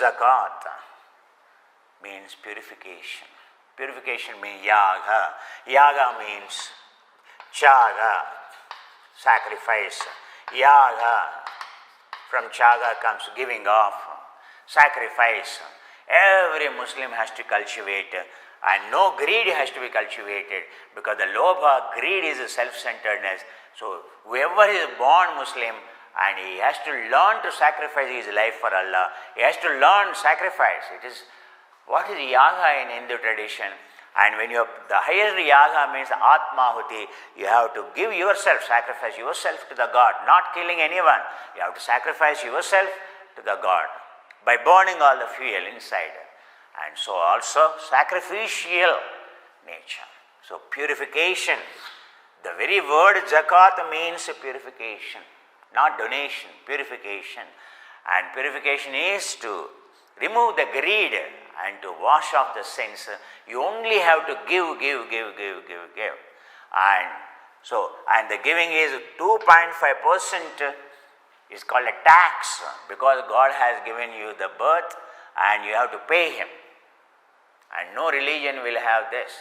zakat means purification. Purification means yaga. Yaga means chaga, sacrifice. Yaga, from chaga comes giving off, sacrifice. Every Muslim has to cultivate, and no greed has to be cultivated, because the lobha, greed is a self-centeredness. So whoever is born Muslim, and he has to learn to sacrifice his life for Allah, he has to learn sacrifice. It is what is yaga in Hindu tradition. And when you the highest yaga means atmahuti, you have to give yourself, sacrifice yourself to the God, not killing anyone. You have to sacrifice yourself to the God by burning all the fuel inside. And so also sacrificial nature. So purification, the very word zakat means purification, not donation, purification. And purification is to remove the greed and to wash off the sins. You only have to give. And so, and the giving is 2.5% is called a tax, because God has given you the birth and you have to pay Him. And no religion will have this.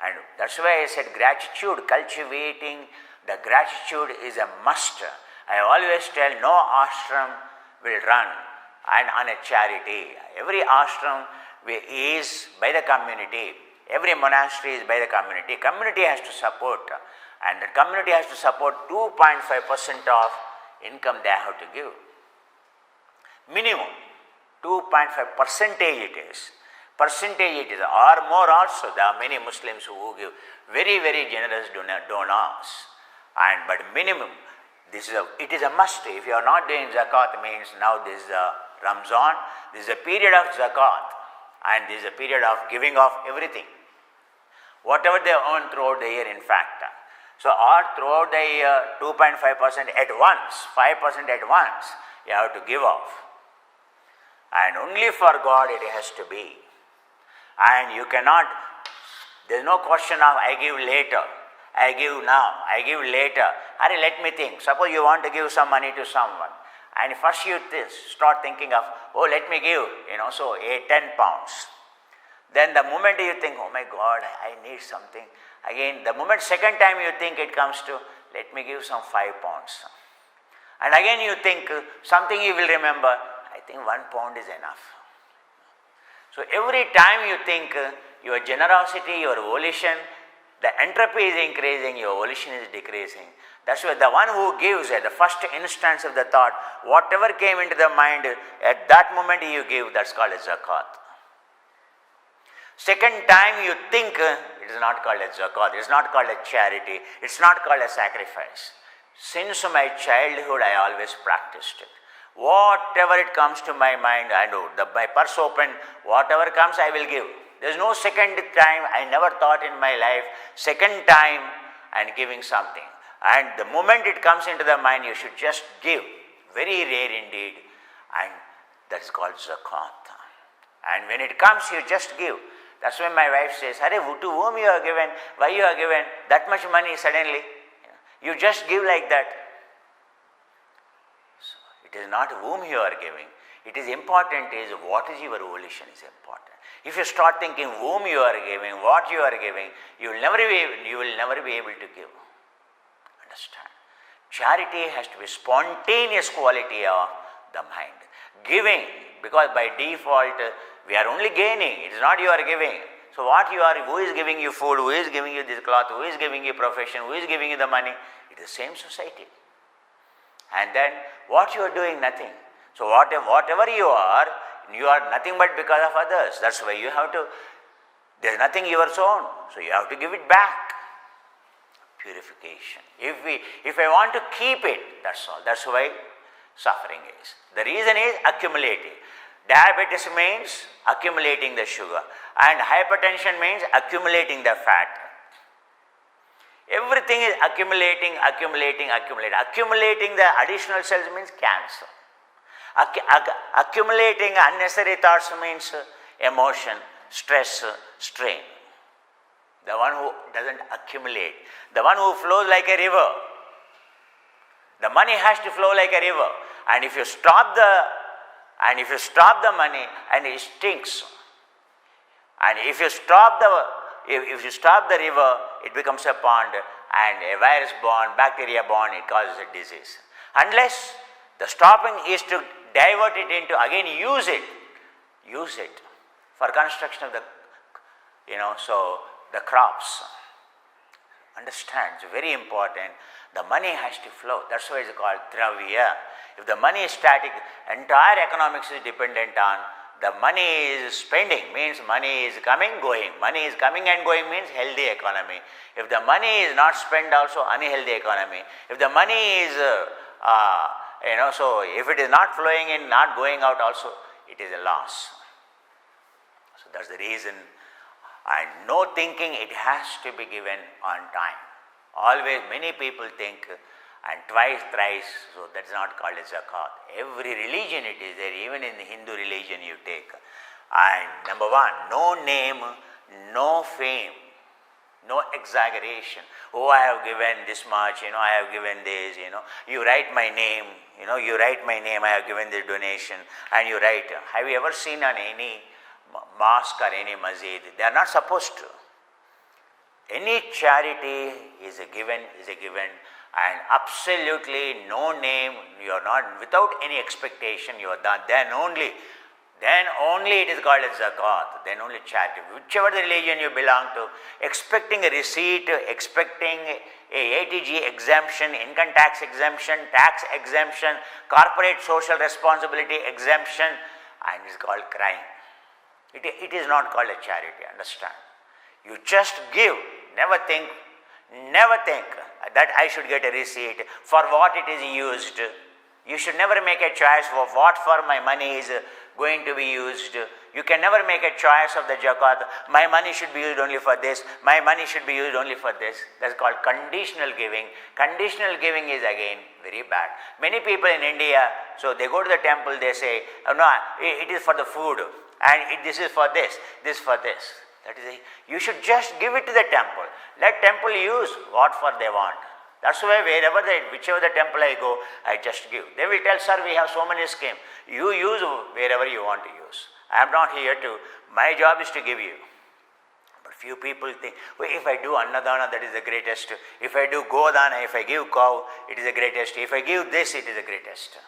And that's why I said gratitude, cultivating the gratitude is a must. I always tell no ashram will run and on a charity. Every ashram is by the community. Every monastery is by the community. Community has to support, and the community has to support 2.5% of income they have to give. Minimum 2.5% it is. Percentage it is, or more also. There are many Muslims who give very, very generous donors. And but minimum, it is a must. If you are not doing zakat, means now this is a Ramzan, this is a period of zakat, and this is a period of giving off everything. Whatever they earn throughout the year, in fact. So, or throughout the year, 2.5% at once, 5% at once, you have to give off. And only for God it has to be. And you cannot, there is no question of I give later, I give now, I give later. Hurry, let me think. Suppose you want to give some money to someone, and first you start thinking of, oh, let me give, so 10 pounds. Then the moment you think, oh my God, I need something. Again, the moment second time you think it comes to, let me give some 5 pounds. And again you think something you will remember, I think 1 pound is enough. So every time you think your generosity, your volition, the entropy is increasing, your volition is decreasing. That's why the one who gives at the first instance of the thought, whatever came into the mind, at that moment you give, that's called a zakat. Second time you think, it is not called a zakat, it is not called a charity, it is not called a sacrifice. Since my childhood I always practiced it. Whatever it comes to my mind, I do. My purse open, whatever comes I will give. There is no second time, I never thought in my life, second time and giving something. And the moment it comes into the mind, you should just give. Very rare indeed. And that is called zakat. And when it comes, you just give. That's when my wife says, Hare, to whom you are given, why you are given that much money suddenly? You just give like that. It is not whom you are giving. It is important is what is your volition is important. If you start thinking whom you are giving, what you are giving, you will never be able to give. Understand? Charity has to be spontaneous quality of the mind. Giving, because by default we are only gaining. It is not you are giving. So what you are, who is giving you food, who is giving you this cloth, who is giving you profession, who is giving you the money? It is the same society. And then what you are doing, nothing. So whatever you are nothing but because of others. That's why you have to, there is nothing yours own. So you have to give it back. Purification. If I want to keep it, that's all. That's why suffering is. The reason is accumulating. Diabetes means accumulating the sugar, and hypertension means accumulating the fat. Everything is accumulating. Accumulating the additional cells means cancer. Accumulating unnecessary thoughts means emotion, stress, strain. The one who doesn't accumulate, the one who flows like a river. The money has to flow like a river. And if you stop And if you stop the money, and it stinks. And if you stop the river, it becomes a pond, and a virus born, bacteria born, it causes a disease. Unless the stopping is to divert it into, again use it for construction of the, so the crops. Understand, it's very important. The money has to flow. That's why it's called dravya. If the money is static, entire economics is dependent on the money is spending, means money is coming, going. Money is coming and going means healthy economy. If the money is not spent, also unhealthy economy. If the money is, so if it is not flowing in, not going out also, it is a loss. So that's the reason. And no thinking, it has to be given on time. Always, many people think, and twice, thrice, so that's not called a zakat. Every religion it is there, even in the Hindu religion you take. And number one, no name, no fame, no exaggeration. Oh, I have given this much, I have given this, you write my name, I have given this donation, and you write. Have you ever seen on any mosque or any masjid? They are not supposed to. Any charity is a given, and absolutely no name, you are not, without any expectation, you are done. Then only it is called as zakat, then only charity. Whichever the religion you belong to, expecting a receipt, expecting a ATG exemption, income tax exemption, corporate social responsibility exemption, and it is called crime. It is not called a charity, understand. You just give, never think that I should get a receipt for what it is used. You should never make a choice for what for my money is going to be used. You can never make a choice of the zakat. My money should be used only for this. My money should be used only for this. That's called conditional giving. Conditional giving is again very bad. Many people in India, so they go to the temple, they say, oh, no, it is for the food, and this is for this for this. That is, you should just give it to the temple. Let temple use what for they want. That's why whichever the temple I go, I just give. They will tell, sir, we have so many schemes. You use wherever you want to use. I am not here to, my job is to give you. But few people think, well, if I do annadana, that is the greatest. If I do godana, if I give cow, it is the greatest. If I give this, it is the greatest.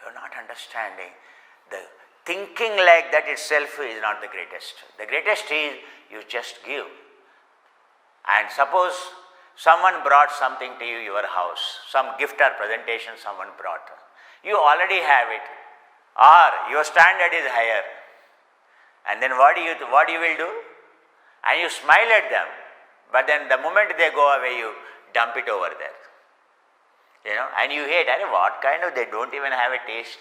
You are not understanding. The thinking like that itself is not the greatest. The greatest is you just give. And suppose someone brought something to you, your house, some gift or presentation someone brought. You already have it, or your standard is higher. And then what you will do? And you smile at them, but then the moment they go away, you dump it over there. And you hate, what kind of, they don't even have a taste.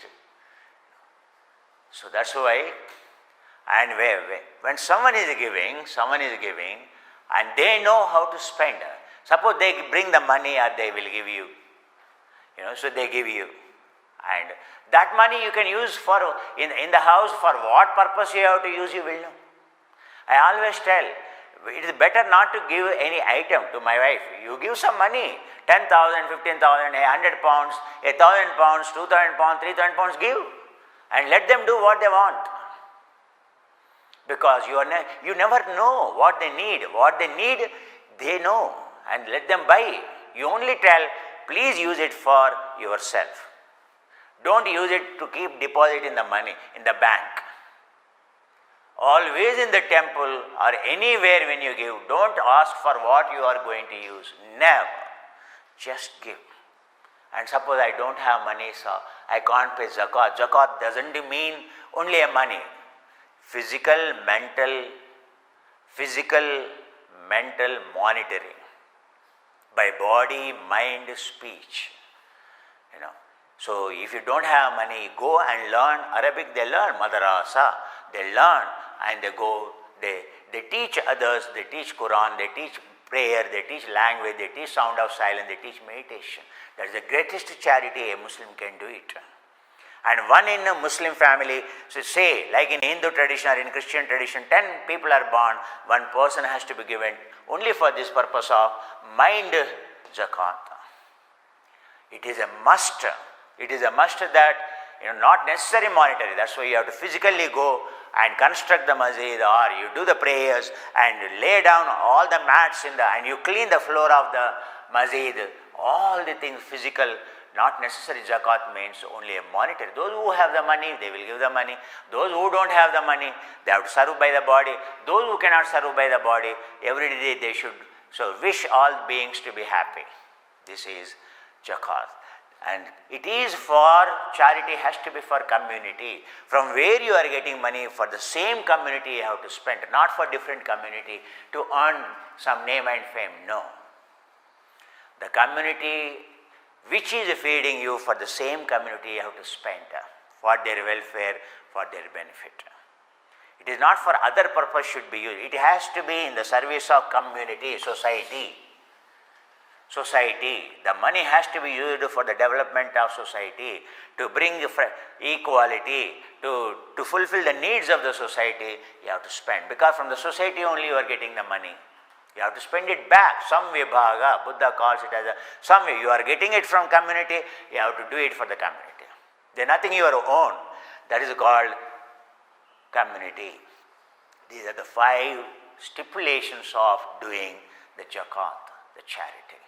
So that's why, and when someone is giving, and they know how to spend. Suppose they bring the money, or they will give you. So they give you. And that money you can use for, in the house, for what purpose you have to use, you will know. I always tell, it is better not to give any item to my wife. You give some money, 10,000, 15,000, 100 pounds, 1,000 pounds, 2,000 pounds, 3,000 pounds, give. And let them do what they want. Because you never know what they need. What they need, they know. And let them buy. You only tell, please use it for yourself. Don't use it to keep deposit in the money, in the bank. Always in the temple or anywhere when you give, don't ask for what you are going to use. Never. Just give. And suppose I don't have money, so I can't pay zakat. Zakat doesn't mean only a money. Physical, mental monitoring. By body, mind, speech. So if you don't have money, go and learn Arabic. They learn madrasa. They learn and they go. They teach others. They teach Quran. They teach prayer. They teach language. They teach sound of silence. They teach meditation. That is the greatest charity a Muslim can do it. And one in a Muslim family, so say like in Hindu tradition or in Christian tradition, 10 people are born, one person has to be given only for this purpose of mind zakat. It is a must. It is a must that not necessarily monetary. That's why you have to physically go and construct the masjid, or you do the prayers and lay down all the mats and you clean the floor of the masjid. All the things physical, not necessary. Zakat means only a monetary. Those who have the money, they will give the money. Those who don't have the money, they have to serve by the body. Those who cannot serve by the body, every day they should. So wish all beings to be happy. This is zakat. And it is for, charity has to be for community. From where you are getting money, for the same community you have to spend, not for different community to earn some name and fame. No. The community which is feeding you, for the same community you have to spend for their welfare, for their benefit. It is not for other purpose should be used. It has to be in the service of community, society. Society. The money has to be used for the development of society, to bring equality, to fulfill the needs of the society. You have to spend, because from the society only you are getting the money. You have to spend it back. Some vibhaga, Buddha calls it as some way. You are getting it from community, you have to do it for the community. There is nothing your own. That is called community. These are the 5 stipulations of doing the zakat, the charity.